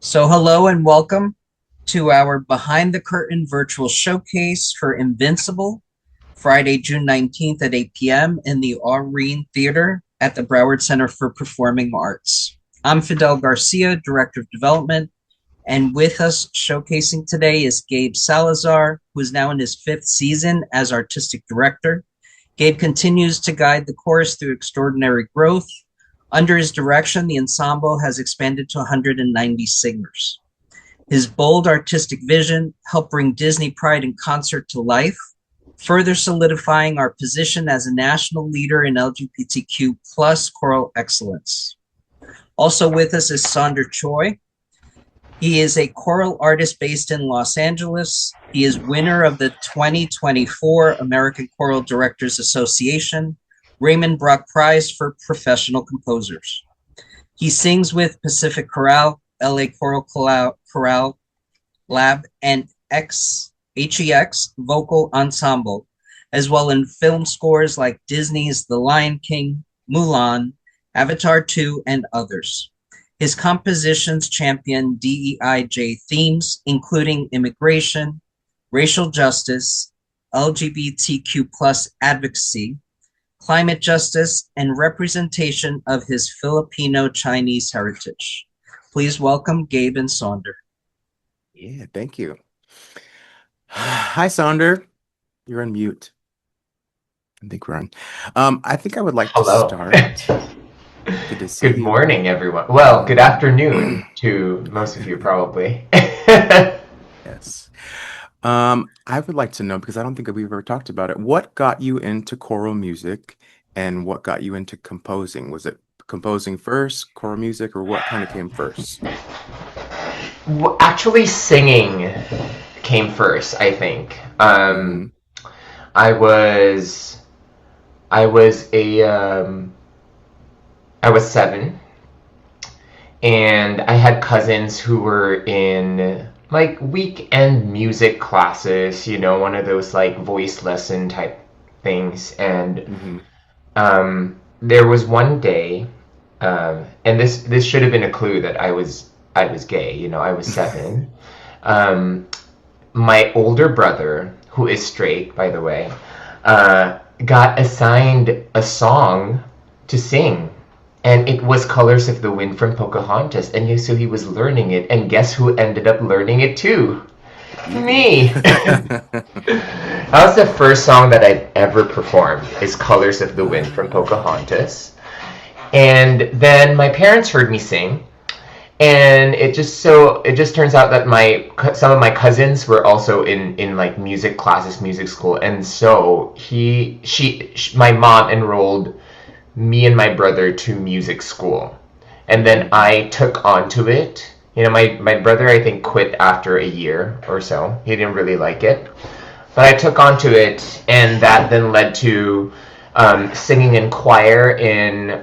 Hello and welcome to our Behind the Curtain virtual showcase for Invincible, Friday, June 19th at 8 p.m. in the Aurene Theater at the Broward Center for Performing Arts. I'm Fidel Garcia, Director of Development, and with us showcasing today is Gabe Salazar, who is now in his fifth season as Artistic Director. Gabe continues to guide the chorus through extraordinary growth. Under his direction, the ensemble has expanded to 190 singers. His bold artistic vision helped bring Disney Pride in concert to life, further solidifying our position as a national leader in LGBTQ plus choral excellence. Also with us is Saunder Choi. He is a choral artist based in Los Angeles. He is winner of the 2024 American Choral Directors Association Raymond Brock Prize for Professional Composers. He sings with Pacific Chorale, LA Chorale Lab, and HEX Vocal Ensemble, as well in film scores like Disney's The Lion King, Mulan, Avatar 2, and others. His compositions champion DEIJ themes, including immigration, racial justice, LGBTQ plus advocacy, climate justice, and representation of his Filipino-Chinese heritage. Please welcome Gabe and Saunder. Yeah, thank you. Hi, Saunder. You're on mute. I think we're on. I think I would like to Hello. start. Good to see Good you. morning, everyone. Well, good afternoon to most of you, probably. Yes. I would like to know, because I don't think we've ever talked about it, what got you into choral music and what got you into composing? Was it composing first, choral music, or what kind of came first? Actually, singing came first, I think. Mhm. I was, I was I was 7, and I had cousins who were in like weekend music classes, one of those like voice lesson type things. And Mhm. there was one day, and this should have been a clue that I was gay. I was 7. Um, my older brother, who is straight, by the way, got assigned a song to sing. And it was Colors of the Wind from Pocahontas. And so he was learning it. And guess who ended up learning it too? You. Me! That was the first song that I've ever performed, is Colors of the Wind from Pocahontas. And then my parents heard me sing, and it just turns out that some of my cousins were also in like music classes, music school, and so my mom enrolled me and my brother to music school, and then I took onto it. My brother, I think, quit after a year or so. He didn't really like it, but I took onto it, and that then led to singing in choir.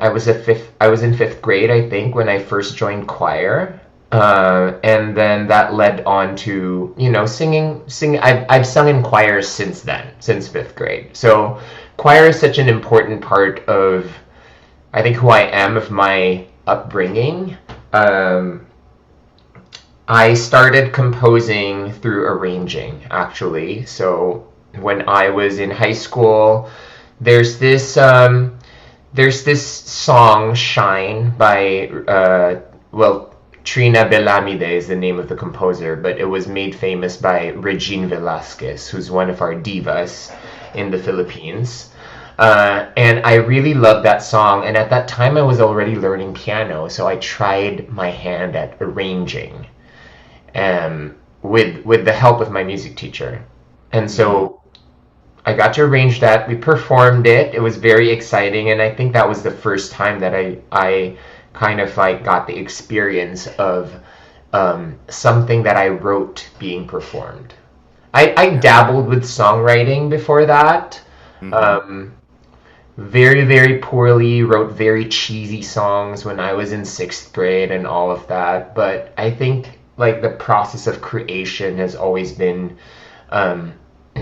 I was in fifth grade, I think, when I first joined choir, and then that led on to singing. I've sung in choirs since then, since fifth grade. So choir is such an important part of, I think, who I am, of my upbringing. I started composing through arranging, actually. So when I was in high school, there's this song, Shine, by Trina Belamide is the name of the composer, but it was made famous by Regine Velasquez, who's one of our divas in the Philippines. And I really loved that song, and at that time I was already learning piano, so I tried my hand at arranging, with the help of my music teacher. And Mhm. so I got to arrange that. We performed it. It was very exciting, and I think that was the first time that I kind of like got the experience of something that I wrote being performed. I Yeah. dabbled with songwriting before that. Mhm. Um, Very, very poorly, wrote very cheesy songs when I was in sixth grade and all of that. But I think like the process of creation um,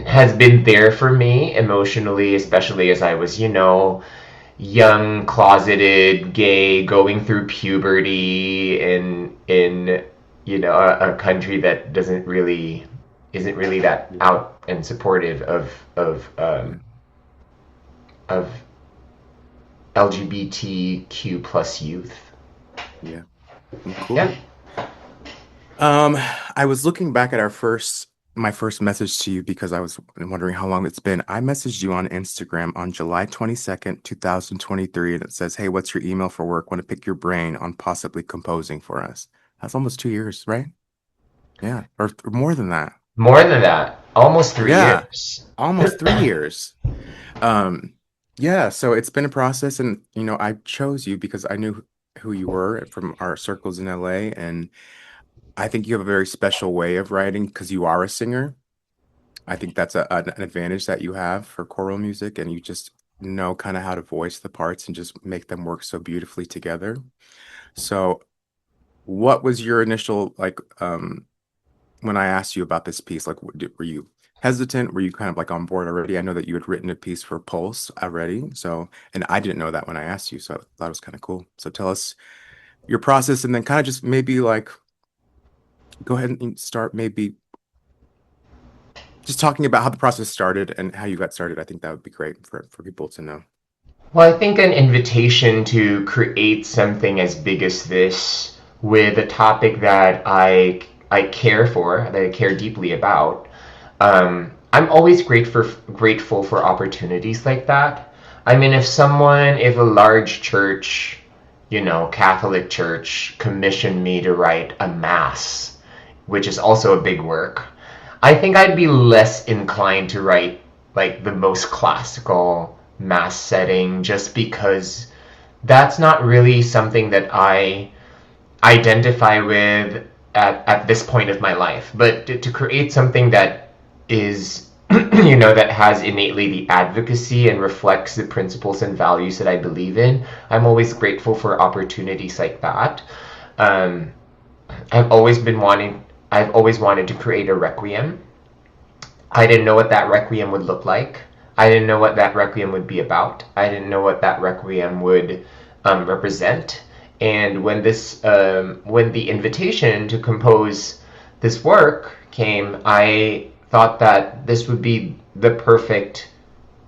has been there for me emotionally, especially as I was, young, closeted, gay, going through puberty, in a country that isn't really that out and supportive of LGBTQ plus youth. Yeah. Cool. Yeah. I was looking back at my first message to you because I was wondering how long it's been. I messaged you on Instagram on July 22nd, 2023, and it says, "Hey, what's your email for work? Want to pick your brain on possibly composing for us." That's almost 2 years, right? Yeah, or more than that. More than that, almost 3 Yeah, years. almost 3 years. Um, yeah, so it's been a process, and I chose you because I knew who you were from our circles in LA, and I think you have a very special way of writing because you are a singer. I think that's an advantage that you have for choral music, and you just know kind of how to voice the parts and just make them work so beautifully together. So, what was your initial like when I asked you about this piece? Like, were you hesitant? Were you kind of like on board already? I know that you had written a piece for Pulse already, so and I didn't know that when I asked you, so I thought it was kind of cool. So tell us your process, and then kind of just maybe like go ahead and start maybe just talking about how the process started and how you got started. I think that would be great for people to know. Well, I think an invitation to create something as big as this with a topic that I care for, that I care deeply about. I'm always grateful for opportunities like that. I mean, if a large church, Catholic church, commissioned me to write a mass, which is also a big work, I think I'd be less inclined to write like the most classical mass setting just because that's not really something that I identify with at this point of my life. But to create something that is, that has innately the advocacy and reflects the principles and values that I believe in, I'm always grateful for opportunities like that. Um, I've always been wanting, I've always wanted to create a requiem. I didn't know what that requiem would look like. I didn't know what that requiem would be about. I didn't know what that requiem would represent. And when the invitation to compose this work came, I thought that this would be the perfect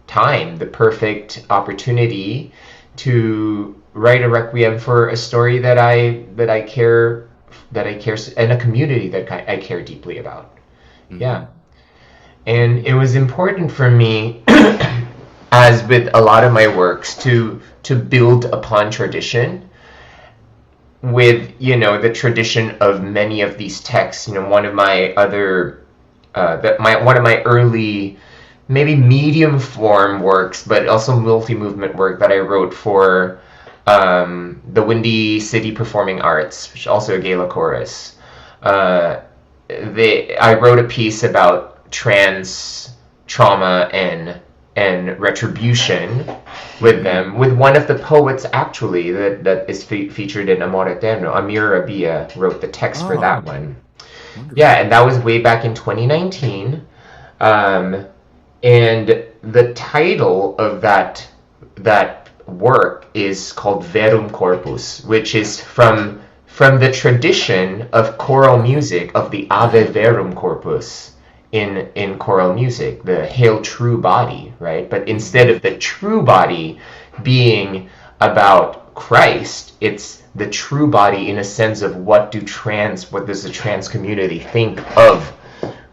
time, the perfect opportunity to write a requiem for a story that I care and a community that I care deeply about. Yeah. And it was important for me, as with a lot of my works, to build upon tradition with the tradition of many of these texts. One of my other one of my early maybe medium form works, but also multi-movement work that I wrote for the Windy City Performing Arts, which is also a gala chorus. I wrote a piece about trans trauma and retribution with them, with one of the poets actually that is featured in Amor Eterno. Amir Rabia wrote the text for that one. Wonderful. Yeah, and that was way back in 2019. And the title of that work is called Verum Corpus, which is from the tradition of choral music of the Ave Verum Corpus in choral music, the Hail True Body, right? But instead of the true body being about Christ, it's the true body in a sense of what does the trans community think of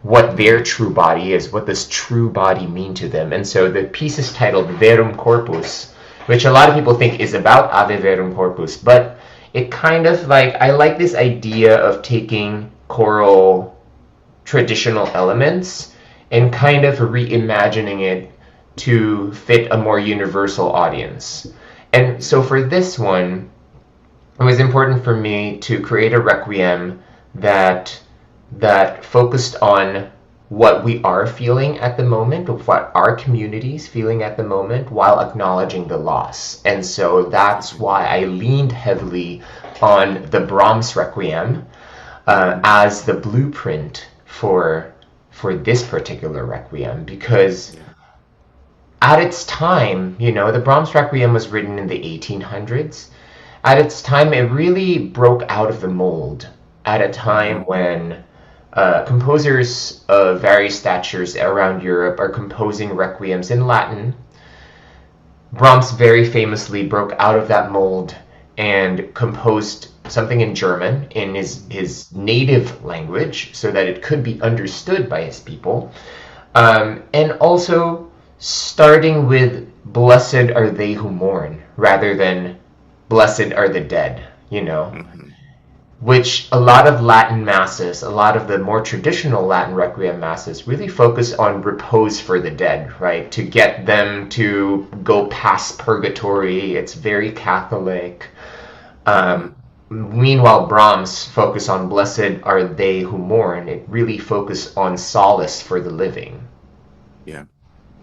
what their true body is, what does true body mean to them. And so the piece is titled Verum Corpus, which a lot of people think is about Ave Verum Corpus, but it kind of I like this idea of taking choral traditional elements and kind of reimagining it to fit a more universal audience. And so for this one, it was important for me to create a requiem that focused on what we are feeling at the moment, of what our community is feeling at the moment, while acknowledging the loss. And so that's why I leaned heavily on the Brahms Requiem as the blueprint for this particular requiem, because at its time, the Brahms Requiem was written in the 1800s. At its time, it really broke out of the mold at a time when composers of various statures around Europe are composing requiems in Latin. Brahms very famously broke out of that mold and composed something in German in his native language so that it could be understood by his people. And also starting with "Blessed are they who mourn" rather than "Blessed are the dead," which a lot of Latin masses, a lot of the more traditional Latin Requiem masses really focus on repose for the dead, right? To get them to go past purgatory. It's very Catholic. Meanwhile, Brahms focused on "Blessed are they who mourn." It really focused on solace for the living. Yeah.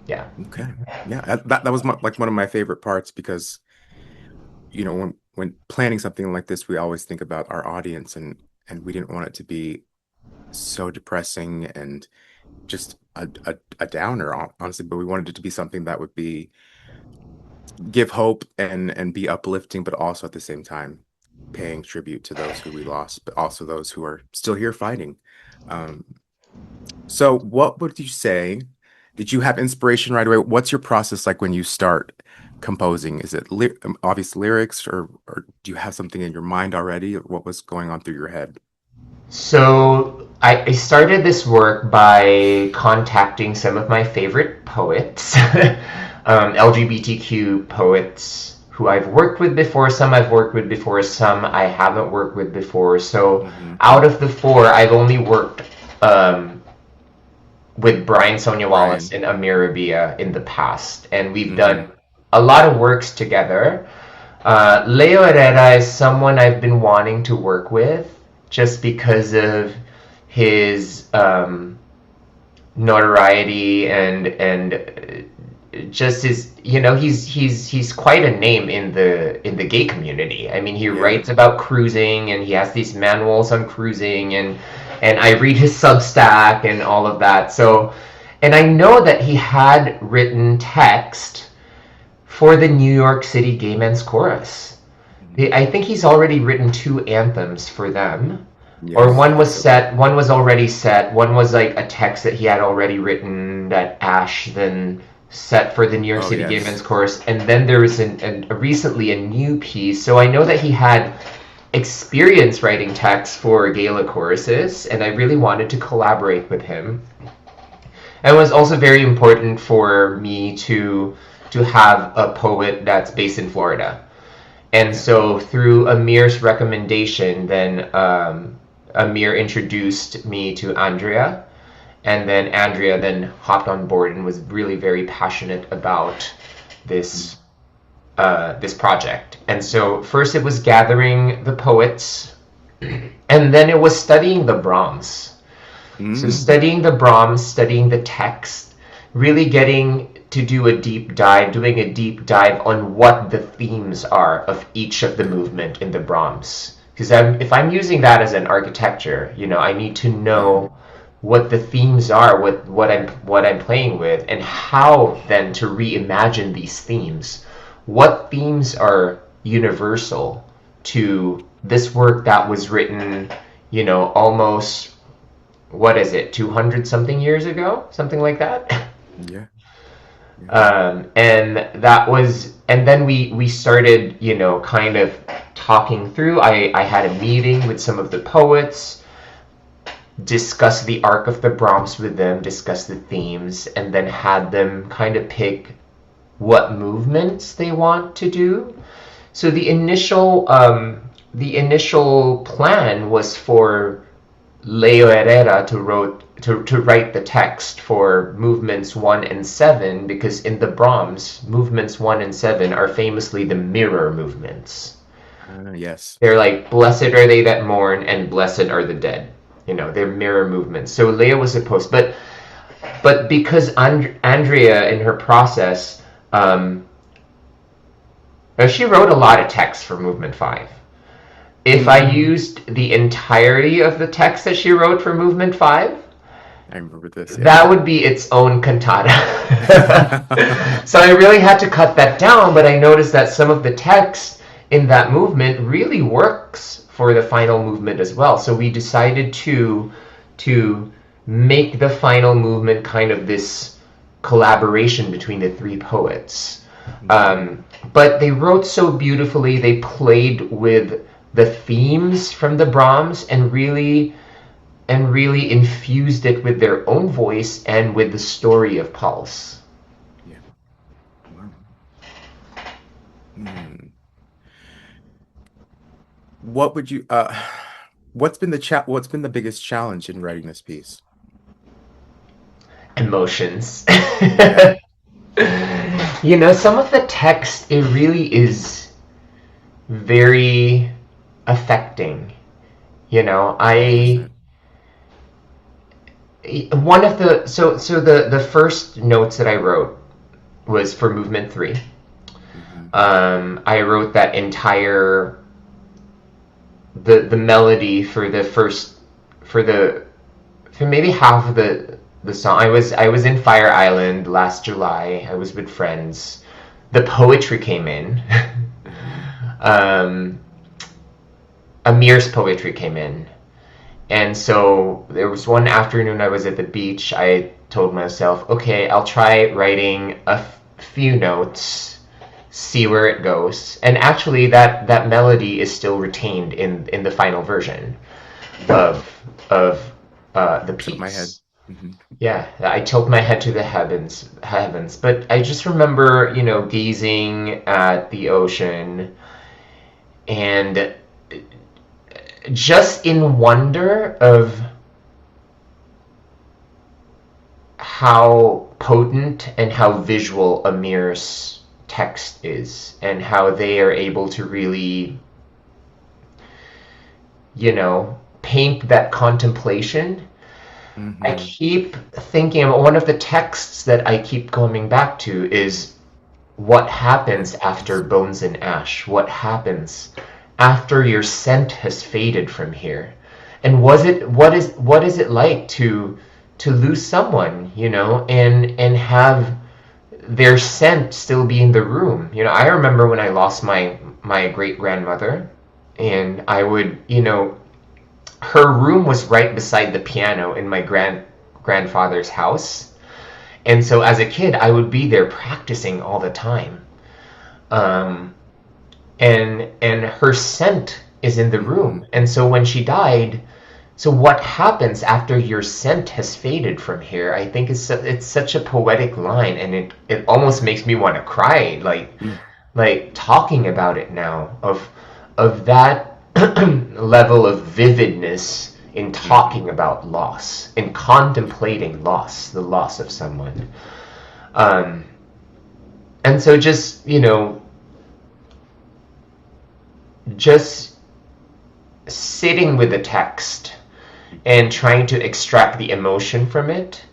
Yeah. Okay. Yeah, that was one of my favorite parts because, when planning something like this, we always think about our audience and we didn't want it to be so depressing and just a downer, honestly, but we wanted it to be something that would give hope and be uplifting, but also at the same time paying tribute to those who we lost, but also those who are still here fighting. So what would you say? Did you have inspiration right away? What's your process like when you start composing? Is it obvious lyrics, or do you have something in your mind already? Or what was going on through your head? So I started this work by contacting some of my favorite poets, LGBTQ poets who I've worked with before. Some I've worked with before, some I haven't worked with before. So out of the four, I've only worked with Brian Sonia Wallace and Amir Rabia in the past, and we've done a lot of works together. Leo Herrera is someone I've been wanting to work with just because of his notoriety and just his, he's quite a name in the gay community. I mean, he writes about cruising and he has these manuals on cruising, and I read his Substack and all of that. So, and I know that he had written text for the New York City Gay Men's Chorus. I think he's already written 2 anthems for them. Yes. Or one was already set. One was like a text that he had already written that Ash then set for the New York City Gay Men's Chorus. And then there was recently a new piece. So I know that he had experience writing text for gala choruses, and I really wanted to collaborate with him. And it was also very important for me to have a poet that's based in Florida. And so through Amir's recommendation, then Amir introduced me to Andrea, and then Andrea then hopped on board and was really very passionate about this project. And so first it was gathering the poets, and then it was studying the Brahms. So studying the Brahms, studying the text, really getting to doing a deep dive on what the themes are of each of the movement in the Brahms. Because if I'm using that as an architecture, I need to know what the themes are, what I'm playing with, and how then to reimagine these themes. What themes are universal to this work that was written, almost, 200 something years ago, something like that? Yeah. And that was, and then we started, kind of talking through. I had a meeting with some of the poets, discuss the arc of the Brahms with them, discuss the themes, and then had them kind of pick what movements they want to do. So the initial plan was for Leo Herrera to write the text for movements 1 and 7, because in the Brahms, movements 1 and 7 are famously the mirror movements. Yes. They're like, blessed are they that mourn and blessed are the dead. They're mirror movements. So Leo was supposed, but because Andrea in her process, she wrote a lot of text for movement 5. If I used the entirety of the text that she wrote for movement 5, I remember this. That would be its own cantata. So I really had to cut that down, but I noticed that some of the text in that movement really works for the final movement as well. So we decided to make the final movement kind of this collaboration between the three poets. Mm-hmm. But they wrote so beautifully. They played with the themes from the Brahms and really infused it with their own voice and with the story of Pulse. Yeah. Wow. Hmm. What would you what's been the biggest challenge in writing this piece? Emotions. Yeah. You know, some of the text, it really is very affecting. You know, How is that? one of the the first notes that I wrote was for movement 3. Mm-hmm. I wrote that entire the melody for the first for the for maybe half of the song. I was in Fire Island last July. I was with friends. The poetry came in. Mm-hmm. um, Amir's poetry came in. And so there was one afternoon I was at the beach. I told myself, okay, I'll try writing a few notes, see where it goes. And actually, that melody is still retained in the final version of the Tilt my head. piece. Mm-hmm. Yeah, I tilt my head to the heavens. But I just remember, gazing at the ocean and just in wonder of how potent and how visual Amir's text is, and how they are able to really, paint that contemplation. I Mm-hmm. keep thinking about one of the texts that I keep coming back to is what happens after Yes. Bones and Ash? What happens after your scent has faded from here? And what is it like to lose someone, and have their scent still be in the room? I remember when I lost my great grandmother, and I would, her room was right beside the piano in my grandfather's house. And so as a kid, I would be there practicing all the time. Um, and her scent is in the Mm-hmm. room. And so when she died, so what happens after your scent has faded from here? I think it's such a poetic line, and it almost Yeah. makes me want to cry, Mm. like talking about it now, of that level of vividness in Mm-hmm. talking about loss, in contemplating loss, the loss of someone. Um, and so just sitting with the text and trying to extract the emotion from it,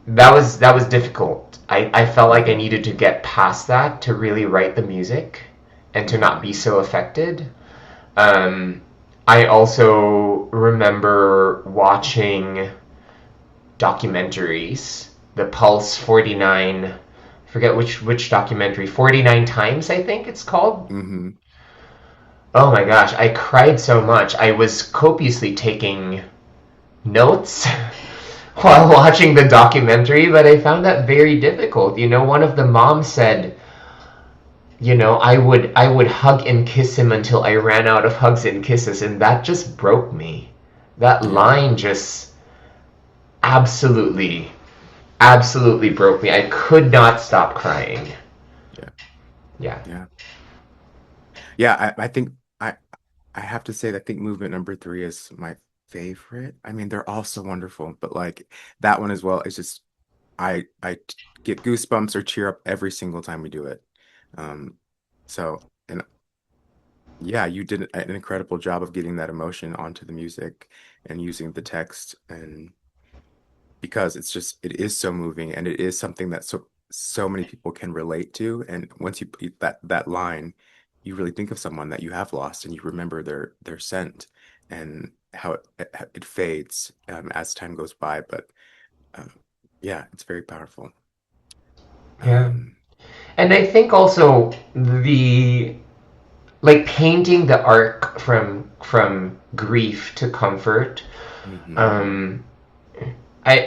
that was difficult. I felt like I Mm-hmm. needed to get past that to really write the music and to not Mm-hmm. be so affected. Um, I also remember watching documentaries, the Pulse 49, I forget which documentary, 49 times I think it's called. Mm-hmm. Oh my gosh, I cried so much. I was copiously taking notes while watching the documentary, but I found that very difficult. One of the moms said, I would hug and kiss him until I ran out of hugs and kisses, and that just broke me. That Yeah. line just absolutely, absolutely broke me. I could not stop crying. Yeah. Yeah. Yeah. Yeah. I think I I have to say that I think movement number three is my favorite. I mean, they're all so wonderful, but like that one as well is just get goosebumps or cheer up every single time we do it. Um, so and yeah, you did an incredible job of getting that emotion onto the music and using the text, and because it is so moving, and it is something that so many people can relate to. And once you put that line, you really think of someone that you have lost, and you remember their scent and how it fades as time goes by. But uh, yeah, it's very powerful. Yeah. Um, And I think also the like painting the arc from grief to comfort. Hmm. Um, I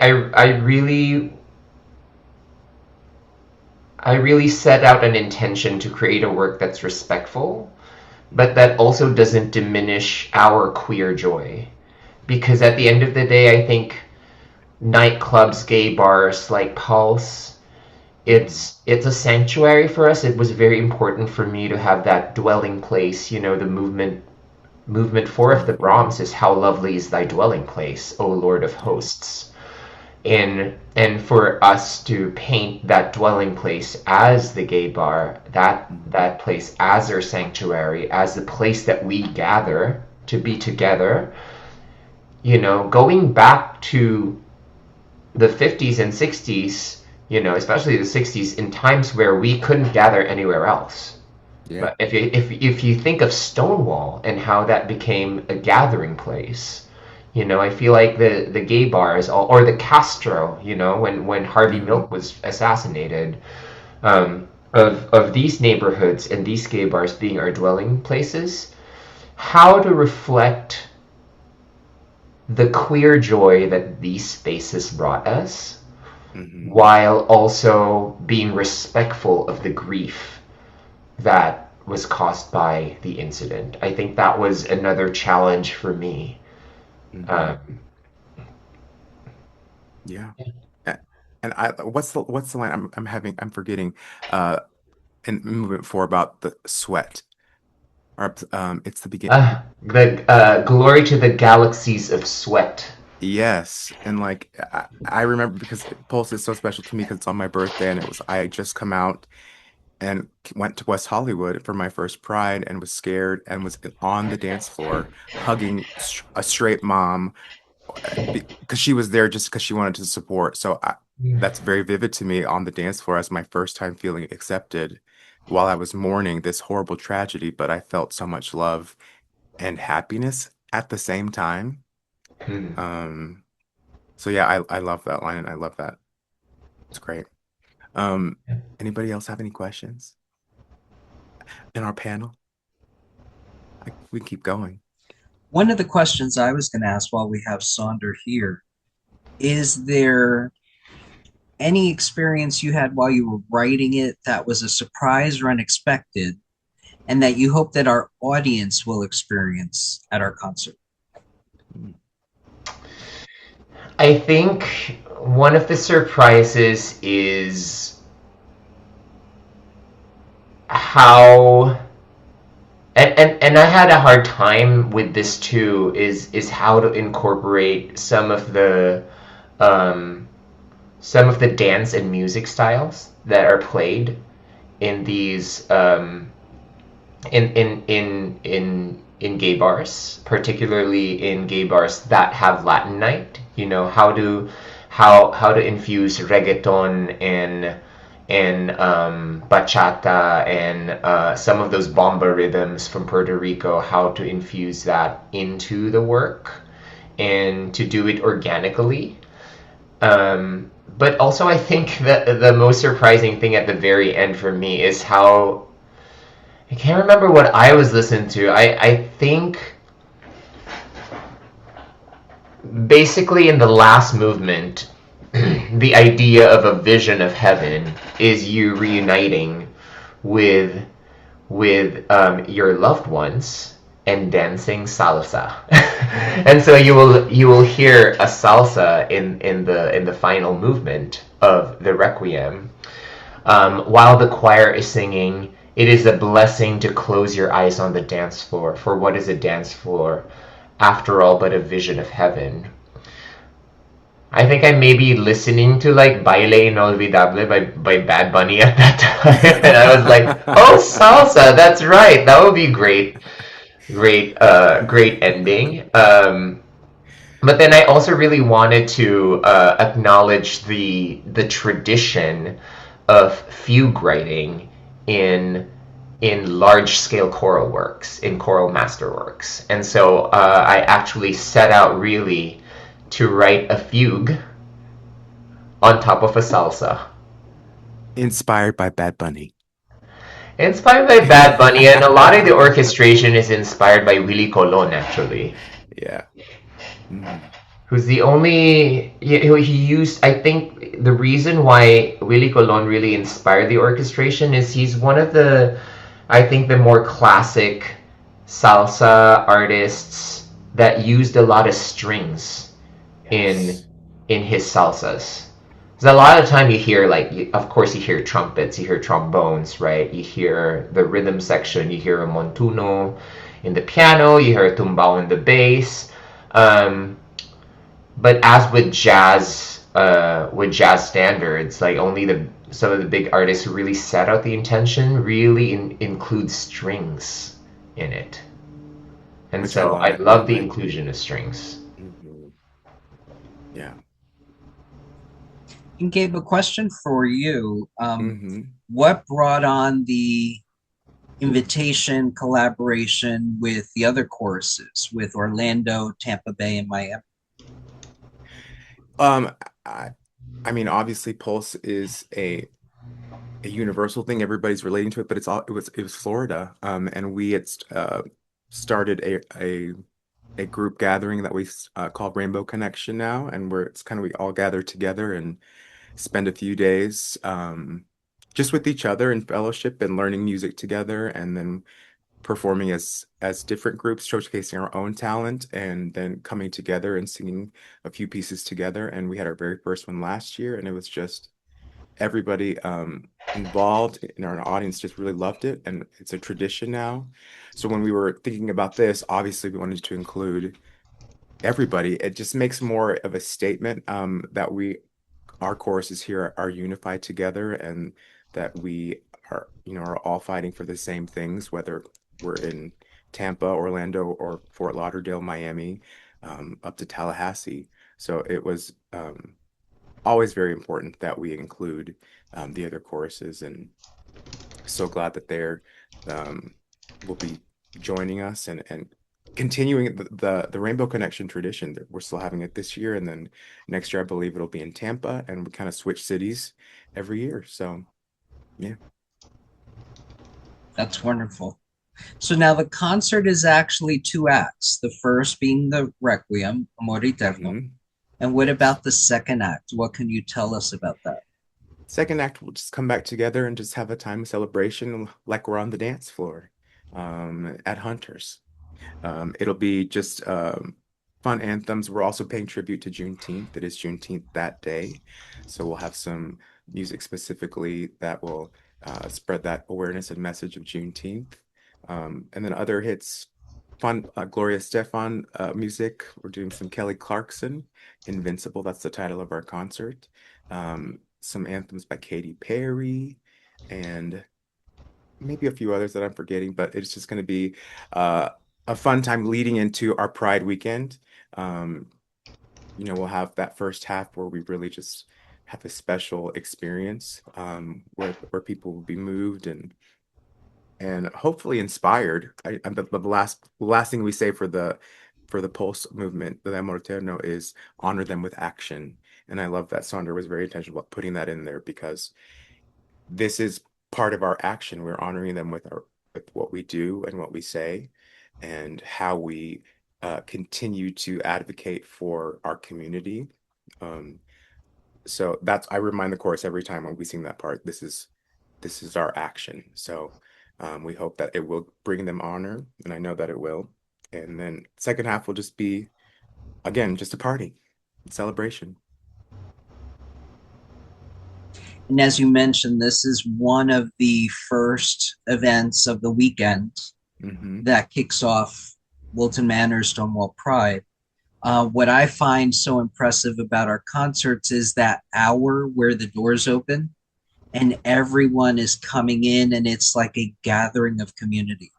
really set out an intention to create a work that's respectful, but that also doesn't diminish our queer joy. Because at the end of the day, I think nightclubs, gay bars like Pulse, Hmm. it's a sanctuary for us. It was very important for me to have that dwelling place. The movement 4 of the 4/4. Brahms is how lovely is thy dwelling place, O Lord of Yeah. hosts. And for us to paint that dwelling place as the gay bar, Hmm. that place as our sanctuary, as the place that we gather to be together, going back to the 50s and 60s, especially the 60s, in times where we couldn't gather anywhere else. Yeah. But if you think of Stonewall and how that became a gathering place, I feel like the gay bars or the Castro, when Harvey Hmm. Milk was assassinated, of these neighborhoods and these gay bars being our dwelling places, how to reflect the queer joy that these spaces brought us Hmm. while also being respectful of the grief that was caused by the incident. I think that was another challenge for me. Hmm. Um, Yeah. A- And what's the line I'm forgetting uh in movement 4 about the sweat. Or it's the begin. the Glory to the Galaxies of Sweat. Yes, and like I remember because Pulse is so special to me because it's on my birthday and I had just come out and went to West Hollywood for my first Pride and was scared and was on the dance floor hugging a straight mom because she was there just because she wanted to support. That's very vivid to me on the dance floor as my first time feeling accepted while I was mourning this horrible tragedy, but I felt so much love and happiness at the same time. Hmm. Um, so yeah, I love that line and I love that. It's great. Um, Anybody else have any questions in our panel? We can keep going. One of the questions I was going to ask while we have Saunder here is there any experience you had while you were writing it that was a surprise or unexpected and that you hope that our audience will experience at our concert? Mm. I think one of the surprises is how and I had a hard time with this too is how to incorporate um, some of the dance and music styles that are played in these in gay bars, particularly in gay bars that have Latin night. How to infuse reggaeton and bachata and some of those bomba rhythms from Puerto Rico. How to infuse that into the work and to do it organically. But also, I think that the most surprising thing at the very end for me is how I can't remember what I was listening to. I think basically in the last movement, the idea of a vision of heaven is you reuniting with your loved ones and dancing salsa. And so you will hear a salsa in the final movement of the Requiem, while the choir is singing, "It is a blessing to close your eyes on the dance floor, for what is a dance floor, after all, but a vision of heaven." I think I may be listening to like Baile Inolvidable by Bad Bunny at that time, and I was like, "Oh, salsa, that's right. That would be great, great ending." But then I also really wanted to acknowledge the tradition of fugue writing in large scale choral works, in choral masterworks, and so I actually set out really to write a fugue on top of a salsa. Inspired by Bad Bunny. Inspired by Bad Bunny, and a lot of the orchestration is inspired by Willie Colon, actually. Yeah. Mm. Who's the only he used. I think the reason why Willie Colon really inspired the orchestration is he's one of the, I think, the more classic salsa artists that used a lot of strings in Yes. his salsas. Because a lot of time you hear, like, of course you hear trumpets, you hear trombones, right? You hear the rhythm section, you hear a montuno in the piano, you hear a tumbao in the bass. Um, but as with jazz standards, like only the some of the big artists who really set out the intention really include strings in it, and Which I so love I it. love the inclusion of strings. Mhm. Yeah. And Gabe, a question for you. Hmm. What brought on the invitation collaboration with the other choruses, with Orlando, Tampa Bay, and Miami? Um, I, I mean, obviously, Pulse is a universal thing. Everybody's relating to it, but it was Florida. And we had started a group gathering that we call Rainbow Connection now, and where it's kind of we all gather together and spend a few days just with each other in fellowship and learning music together, and then performing as different groups, showcasing our own talent, and then coming together and singing a few pieces together. And we had our very first one last year, and it was just everybody involved in our audience just really loved it, and it's a tradition now. So when we were thinking about this, obviously we wanted to include everybody. It just makes more of a statement that our choruses here are unified together, and that we are all fighting for the same things, whether we're in Tampa, Orlando, or Fort Lauderdale, Miami, up to Tallahassee. So it was always very important that we include the other choruses, and so glad that they're um, will be joining us and continuing the Rainbow Connection tradition. We're still having it this year, and then next year I believe it'll be in Tampa, and we kind of switch cities every year. So yeah. That's wonderful. So now the concert is actually two acts. The first being the Requiem, Amor Eterno. Hmm. And what Yes. about the second act? What can you tell us about that? Second act, we'll just come back together and just have a time of celebration like we're on the dance floor at Hunter's. It'll be just fun anthems. We're also paying tribute to Juneteenth. It is Juneteenth that day. So we'll have some music specifically that will spread that awareness and message of Juneteenth. And then other hits, fun Gloria Stefan music. We're doing some Kelly Clarkson, Invincible. That's the title of our concert. Some anthems by Katy Perry, and maybe a few others that I'm forgetting, but it's just going to be uh, a fun time leading into our Pride weekend. Um, we'll have that first half where we really just have a special experience where people will be moved and hopefully inspired. The last thing we say for the Pulse movement, the Amor Eterno, is honor them with action. And I love that Saunder was very intentional about putting that in there, because this is part of our action. We're honoring them with what we do and what we say, and how we continue to advocate for our community. Um, so that's I remind the chorus every time when we sing that part. This is our action. So we hope that it will bring them honor, and I know that it will. And then second half will just be again just a party, celebration. And as you mentioned, this is one of the first events of the weekend Hmm. that kicks off Wilton Manor Stonewall Pride. What I find so impressive about our concerts is that hour where the doors open and everyone is coming in, and it's like a gathering of community.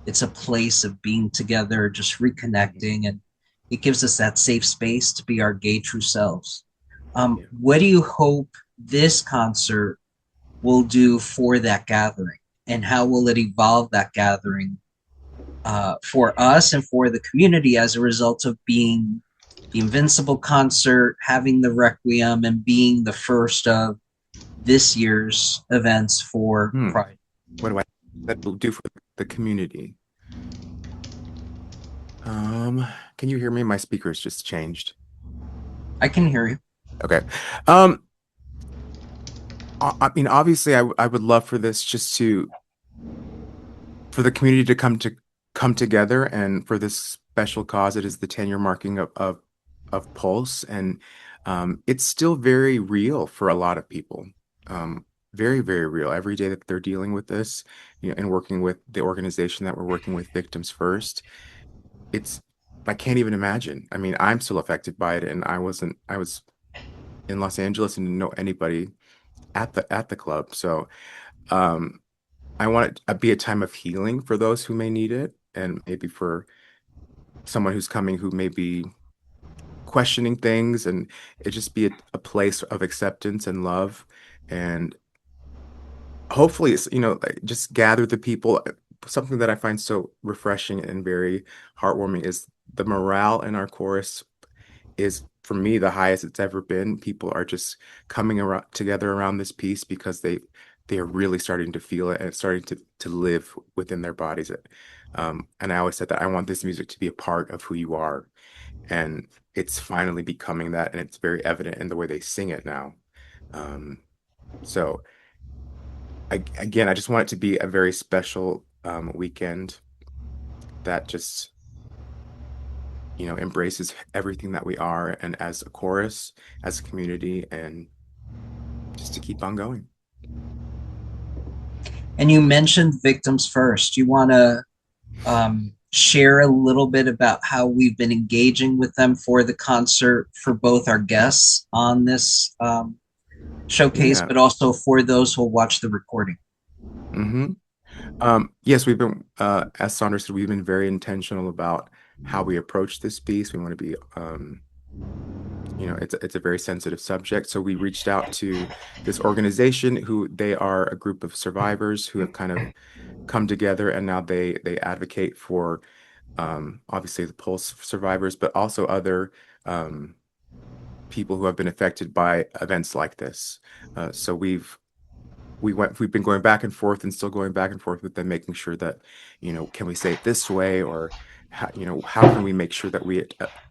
It's a place of being together, just reconnecting, and it gives us that safe space to be our gay true selves. Yeah. What do you hope this concert will do for that gathering, and how will it evolve that gathering for us and for the community as a result of being the Invincible concert, having the Requiem, and being the first of this year's events for Hmm. Pride? What do I? that will do for the community. Um, can you hear me? My speakers just changed. I can hear you. Okay. Um, I mean, obviously, I would love for this just to for the community to come together and for this special cause. It is the 10-year marking of Pulse, and it's still very real for a lot of people. Um, very, very real. Every day that they're dealing with this, and working with the organization that we're working with, Victims First, it's I can't even imagine. I mean, I'm still affected by it, and I was in Los Angeles and didn't know anybody at the club. So um, I want it to be a time of healing for those who may need it, and maybe for someone who's coming who may be questioning things, and it just be a place of acceptance and love, and hopefully it's like, just gather the people. Something that I find so refreshing and very heartwarming is the morale in our chorus is, for me, the highest it's ever been. People are just coming around together around this piece because they are really starting to feel it, and it's starting to live within their bodies. And I always said that I want this music to be a part of who you are, and it's finally becoming that, and it's very evident in the way they sing it now. Um, so again, I just want it to be a very special weekend that just embraces everything that we are, and as a chorus, as a community, and just to keep on going. And you mentioned Victims First. You want to share a little bit about how we've been engaging with them for the concert for both our guests on this showcase, Yeah. but also for those who will watch the recording. hmm yes, we've been, as Saunder said, we've been very intentional about how we approach this piece. We want to be, it's a very sensitive subject. So we reached out to this organization who they are a group of survivors who have kind of come together, and now they advocate for obviously the Pulse survivors, but also other people who have been affected by events like this. So we've been going back and forth and still going back and forth with them, making sure that, can we say it this way, or how can we make sure that we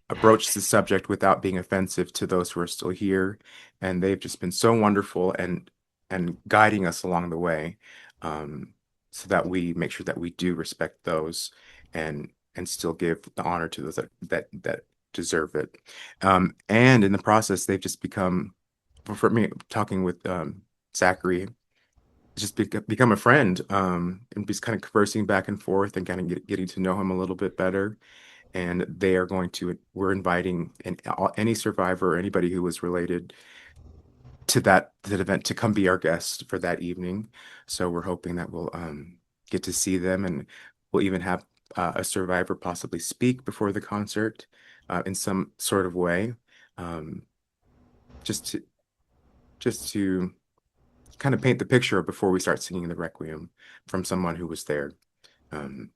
approach the subject without being offensive to those who are still here. And they've just been so wonderful and guiding us along the way, so that we make sure that we do respect those, and still give the honor to those that deserve it. And in the process, they've just become, for me, talking with Zachary, just become a friend, and just kind of conversing back and forth and kind of getting to know him a little bit better. And we're inviting any survivor or anybody who was related to that event to come be our guest for that evening. So we're hoping that we'll get to see them, and we'll even have a survivor possibly speak before the concert in some sort of way, um, just to just to kind of paint the picture before we start singing the Requiem from someone who was there. Um,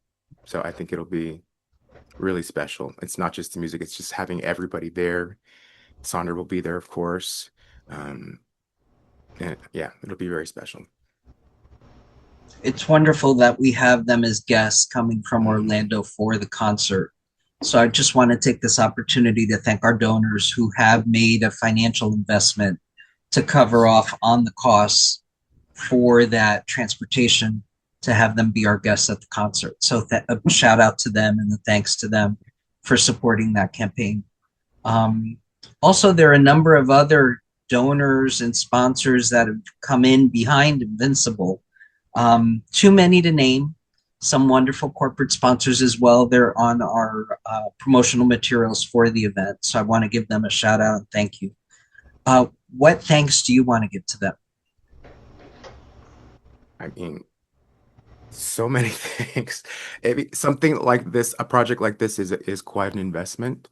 so I think it'll be really special. It's not just the music, it's just having everybody there. Saunder will be there, of course. Um, and yeah, it'll be very special. It's wonderful that we have them as guests coming from hmm Orlando for the concert. So I just want to take this opportunity to thank our donors who have made a financial investment to cover Yes. off on the costs for that transportation to have them be our guests at the concert. So a shout out to them and the thanks to them for supporting that campaign. Um, Also, there are a number of other donors and sponsors that have come in behind Invincible. Too many to name. Some wonderful corporate sponsors as well. They're on our promotional materials for the event. So I want to give them a shout out and thank you. What thanks do you want to give to them? I mean, so many things. Something like this, a project like this is quite an investment,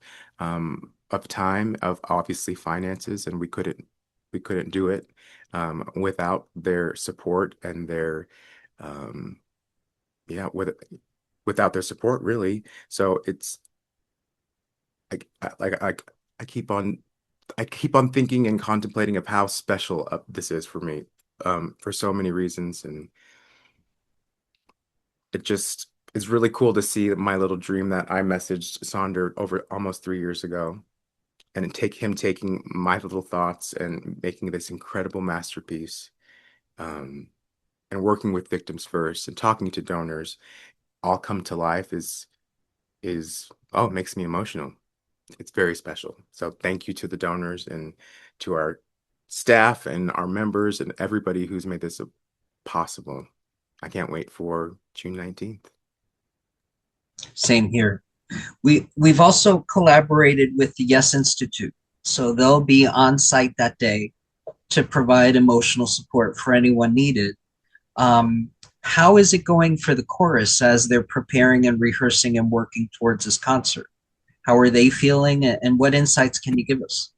of time, of obviously finances, and we couldn't do it without their support and their um, yeah, without their support, really. So it's like I keep on I keep on thinking and contemplating of how special this is for me, for so many reasons, and it just is really cool to see my little dream that I messaged Saunder over almost 3 years ago, and take him taking my little thoughts and making this incredible masterpiece, um, and working with Victims First and talking to donors all come to life is oh, it makes me emotional. It's very special. So thank you to the donors and to our staff and our members and everybody who's made this possible. I can't wait for June 19th. Same here. We've also collaborated with the Yes Institute, so they'll be on site that day to provide emotional support for anyone needed. How is it going for the chorus as they're preparing and rehearsing and working towards this concert? How are they feeling, and what insights can you give us?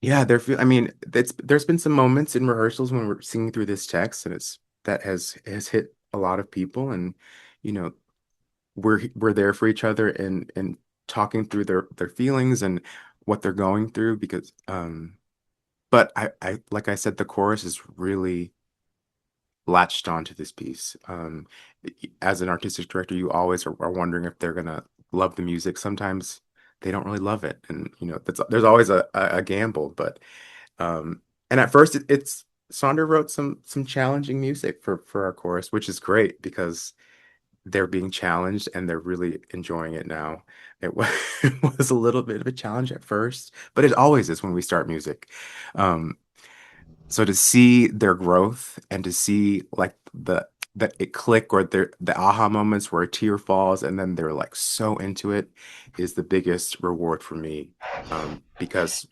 Yeah, I mean, there's been some moments in rehearsals when we're singing through this text, and it's that has hit a lot of people, and you know, we're there for each other and talking through their feelings and what they're going through because but I like I said, the chorus is really latched onto this piece. As an artistic director, you always are wondering if they're gonna love the music. Sometimes they don't really love it, and there's always a gamble. But and at first, it's Saunder wrote some challenging music for our chorus, which is great because they're being challenged and they're really enjoying it now. It was, it was a little bit of a challenge at first, but it always is when we start music. Um, so to see their growth and to see like that it click or the aha moments where a tear falls and then they're like so into it is the biggest reward for me. Because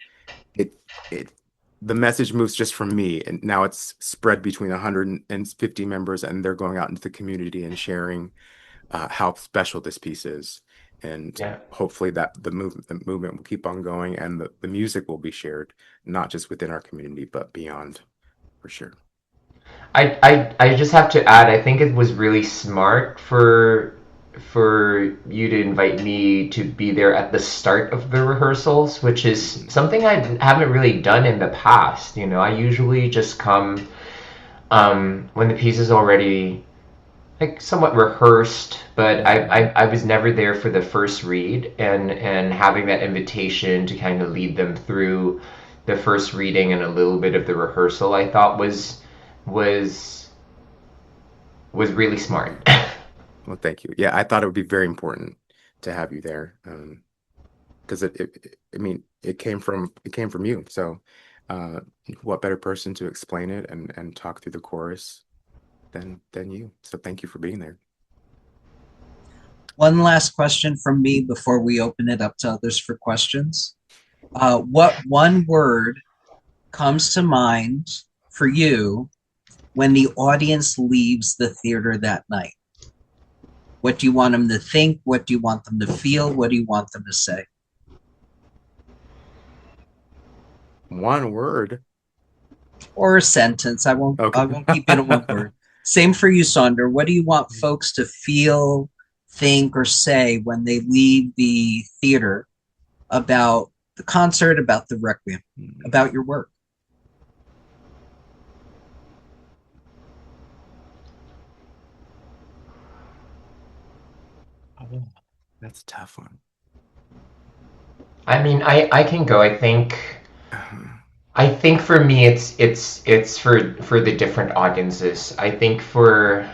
it it the message moves just from me and now it's spread between 150 members and they're going out into the community and sharing how special this piece is. And Yeah. hopefully that the movement will keep on going and the music will be shared, not just within our community, but beyond for sure. I just have to add, I think it was really smart for you to invite me to be there at the start of the rehearsals, which is something I haven't really done in the past. You know, I usually just come when the piece is already like somewhat rehearsed, but I was never there for the first read, and having that invitation to kind of lead them through the first reading and a little bit of the rehearsal, I thought was was really smart. Well, thank you. Yeah, I thought it would be very important to have you there, because I mean, it came from you. So, uh, what better person to explain it and talk through the chorus than you? So, thank you for being there. One last question from me before we open it up to others for questions. What one word comes to mind for you when the audience leaves the theater that night? What do you want them to think? What do you want them to feel? What do you want them to say? One word. Or a sentence. I won't Okay. I won't keep it in one word. Same for you, Saunder. What do you want folks to feel, think, or say when they leave the theater about the concert, about the Requiem, about your work? Oh, that's a tough one. I mean, I can go. I think for me it's for the different audiences. I think for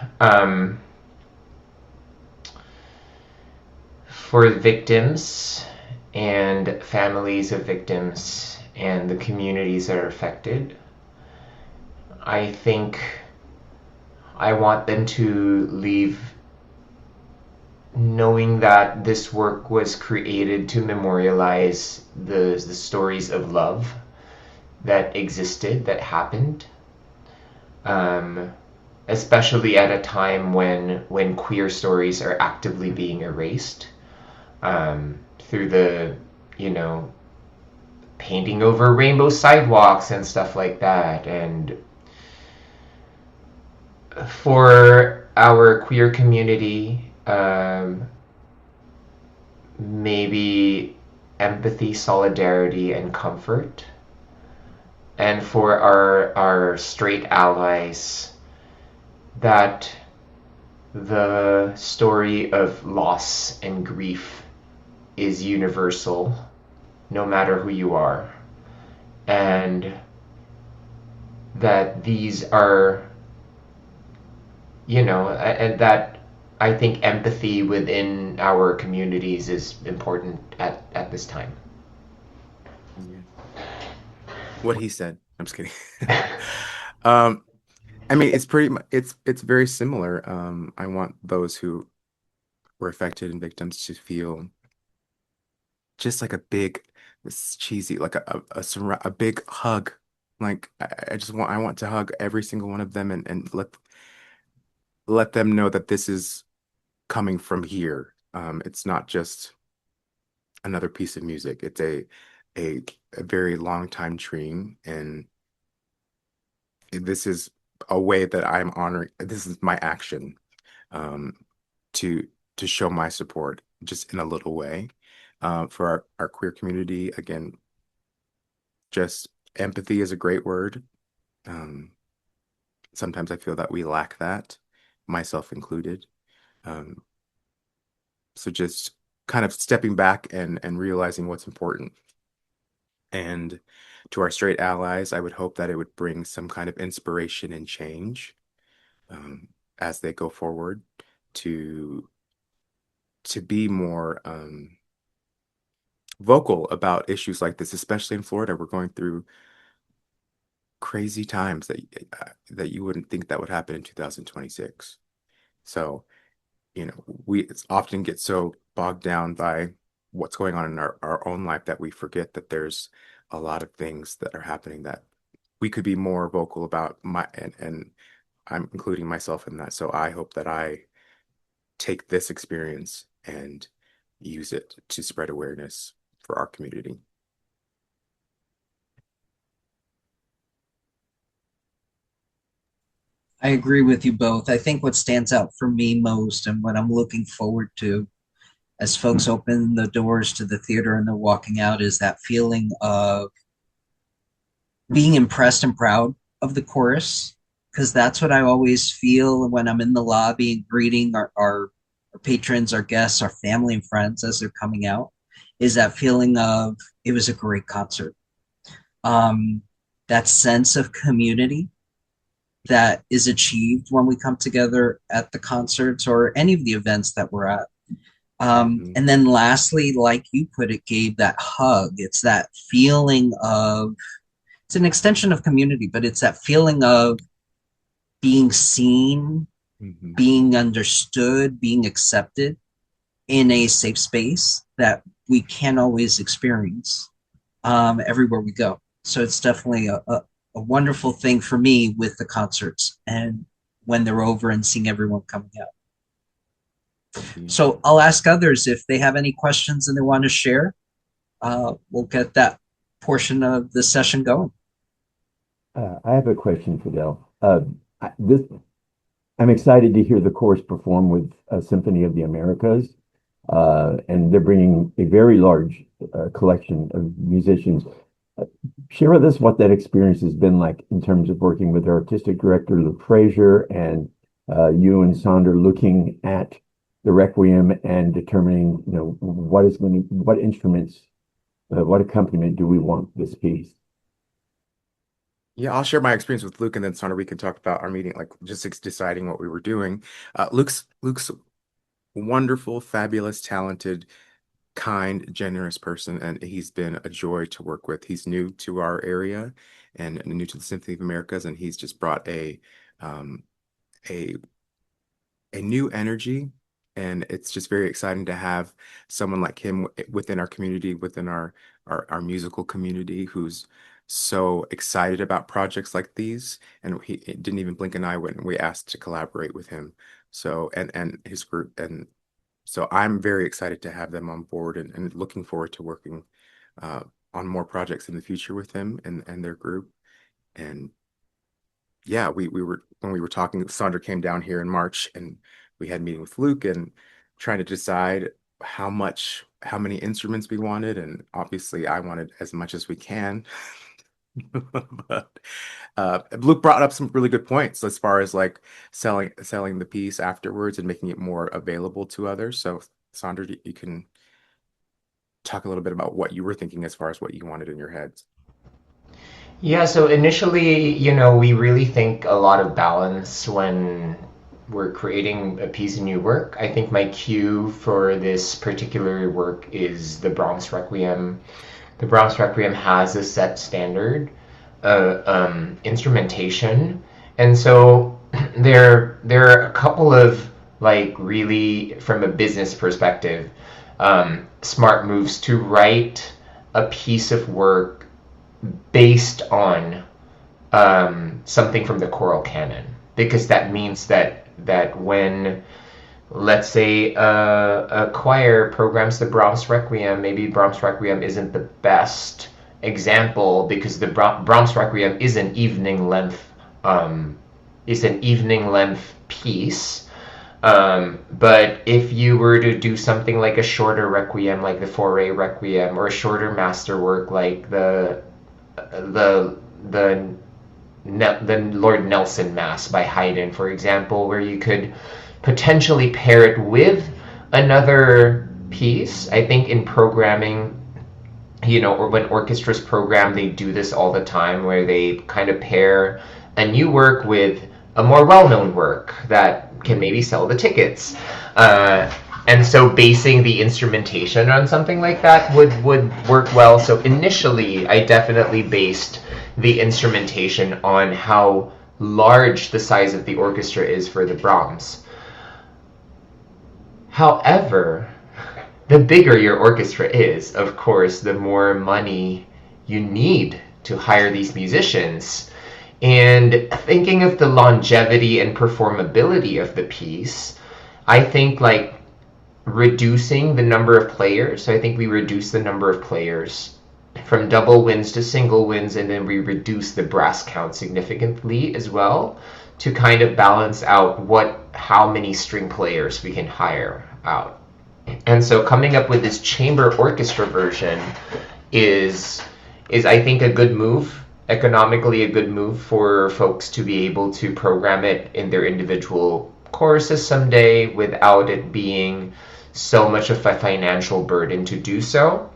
victims and families of victims and the communities that are affected, I think I want them to leave knowing that this work was created to memorialize the stories of love that existed, that happened, um, especially at a time when queer stories are actively being erased, through the, you know, painting over rainbow sidewalks and stuff like that. And for our queer community, maybe empathy, solidarity, and comfort. And for our straight allies, that the story of loss and grief is universal, no matter who you are, and that these are, and that I think empathy within our communities is important at this time. Yeah. What he said. I'm just kidding. Um, I mean, it's pretty much it's very similar. I want those who were affected and victims to feel just like a big, this is cheesy, like a big hug. Like I want to hug every single one of them and let them know that this is coming from here. It's not just another piece of music. It's a a very long time dream, and this is a way that I'm honoring. This is my action, um, to show my support, just in a little way, for our queer community. Again, just empathy is a great word. Um, Sometimes I feel that we lack that, myself included. Um, so just kind of stepping back and realizing what's important. And to our straight allies, I would hope that it would bring some kind of inspiration and change, um, as they go forward, to be more vocal about issues like this, especially in Florida. We're going through crazy times that you wouldn't think that would happen in 2026. So, we often get so bogged down by what's going on in our own life that we forget that there's a lot of things that are happening that we could be more vocal about, and I'm including myself in that. So I hope that I take this experience and use it to spread awareness for our community. I agree with you both. I think what stands out for me most and what I'm looking forward to as folks open the doors to the theater and they're walking out is that feeling of being impressed and proud of the chorus, because that's what I always feel when I'm in the lobby and greeting our patrons, our guests, our family and friends as they're coming out, is that feeling of it was a great concert. Um, that sense of community that is achieved when we come together at the concerts or any of the events that we're at. Mhm. And then lastly, like you put it, Gabe, that hug. It's that feeling of it's an extension of community, but it's that feeling of being seen, Mhm. being understood, being accepted in a safe space that we can't always experience everywhere we go. So it's definitely a wonderful thing for me with the concerts and when they're over and seeing everyone coming out. Yeah. So I'll ask others if they have any questions and they want to share. We'll get that portion of the session going. I have a question, Fidel. This I'm excited to hear the chorus perform with a Symphony of the Americas, and they're bringing a very large collection of musicians. Uh, Share with us what that experience has been like in terms of working with our artistic director, Luke Frazier, and you and Saunder looking at the Requiem and determining, what instruments, what accompaniment do we want this piece? Yeah, I'll share my experience with Luke, and then Sandra, we can talk about our meeting, like just deciding what we were doing. Luke's wonderful, fabulous, talented, kind, generous person, and he's been a joy to work with. He's new to our area and new to the Symphony of Americas, and he's just brought um, a a new energy, and it's just very exciting to have someone like him within our community, within our musical community, who's so excited about projects like these. And he didn't even blink an eye when we asked to collaborate with him. So, and his group. And so I'm very excited to have them on board, and looking forward to working uh, on more projects in the future with them and their group. And yeah, we were when we were talking, Sandra came down here in March, and we had a meeting with Luke and trying to decide how many instruments we wanted, and obviously I wanted as much as we can. But Luke brought up some really good points as far as like selling the piece afterwards and making it more available to others. So, Sandra, you can talk a little bit about what you were thinking as far as what you wanted in your heads. Yeah, so initially, we really think a lot of balance when we're creating a piece of new work. I think my cue for this particular work is the Brahms Requiem. The Brahms Requiem has a set standard instrumentation, and so there are a couple of like really from a business perspective smart moves to write a piece of work based on something from the choral canon, because that means that when, let's say, a choir programs the Brahms Requiem, maybe Brahms Requiem isn't the best example because the Brahms Requiem is an evening length piece. But if you were to do something like a shorter requiem, like the Fauré Requiem, or a shorter masterwork like the Lord Nelson Mass by Haydn, for example, where you could potentially pair it with another piece. I think in programming, or when orchestras program, they do this all the time, where they kind of pair a new work with a more well-known work that can maybe sell the tickets. And so basing the instrumentation on something like that would work well. So initially, I definitely based the instrumentation on how large the size of the orchestra is for the Brahms. However, the bigger your orchestra is, of course, the more money you need to hire these musicians. And thinking of the longevity and performability of the piece, I think like reducing the number of players. So I think we reduce the number of players from double winds to single winds, and then we reduce the brass count significantly as well to kind of balance out how many string players we can hire out. And so coming up with this chamber orchestra version is I think a good move, economically a good move for folks to be able to program it in their individual choruses someday without it being so much of a financial burden to do so.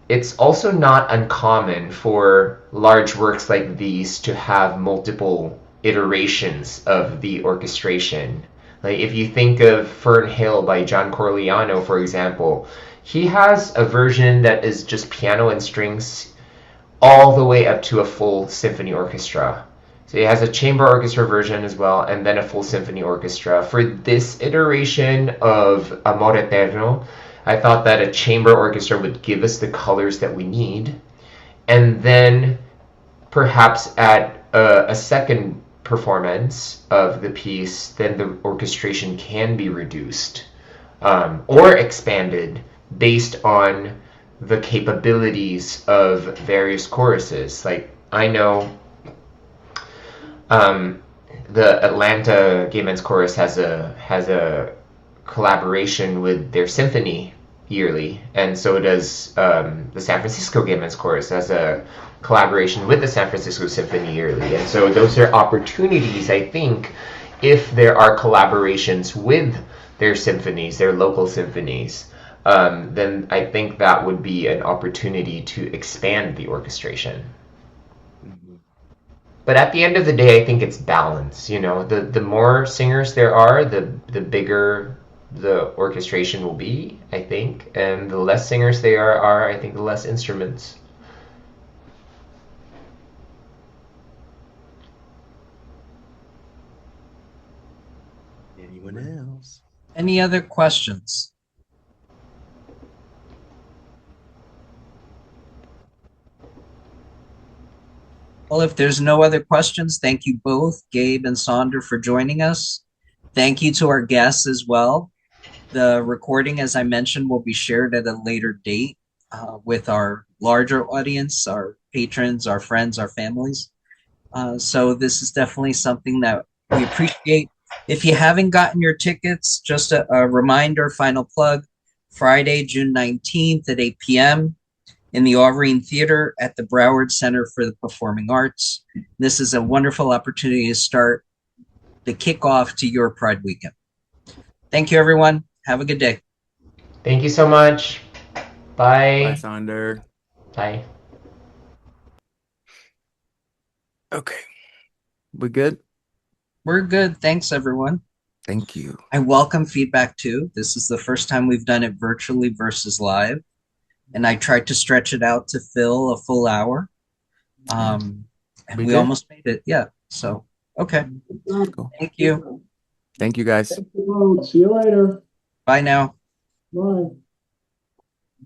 It's also not uncommon for large works like these to have multiple iterations of the orchestration. Like if you think of Fern Hill by John Corigliano, for example, he has a version that is just piano and strings all the way up to a full symphony orchestra. So he has a chamber orchestra version as well, and then a full symphony orchestra. For this iteration of Amor Eterno, I thought that a chamber orchestra would give us the colors that we need, and then perhaps at a second performance of the piece, then the orchestration can be reduced or expanded based on the capabilities of various choruses. Like I know the Atlanta Gay Men's Chorus has a collaboration with their symphony yearly, and so does the San Francisco Gay Men's Chorus has a collaboration with the San Francisco Symphony yearly. And so those are opportunities, I think, if there are collaborations with their symphonies, their local symphonies, then I think that would be an opportunity to expand the orchestration. But at the end of the day, I think it's balance. The more singers there are, the bigger the orchestration will be, I think. And the less singers there are, I think the less instruments. Anyone else? Any other questions? Well, if there's no other questions, thank you both, Gabe and Saunder, for joining us. Thank you to our guests as well. The recording, as I mentioned, will be shared at a later date with our larger audience, our patrons, our friends, our families. So this is definitely something that we appreciate. If you haven't gotten your tickets, just a reminder, final plug, Friday, June 19th at 8 p.m. in the Aurene Theater at the Broward Center for the Performing Arts. This is a wonderful opportunity to start the kickoff to your Pride Weekend. Thank you, everyone. Have a good day. Thank you so much. Bye, Bye. Saunder. Bye. Okay. We good? We're good. Thanks, everyone. Thank you. I welcome feedback too. This is the first time we've done it virtually versus live, and I tried to stretch it out to fill a full hour. And We we good? almost made it. Yeah. So, okay. Cool. Thank you. Thank you, guys. See you later. Bye now. Bye.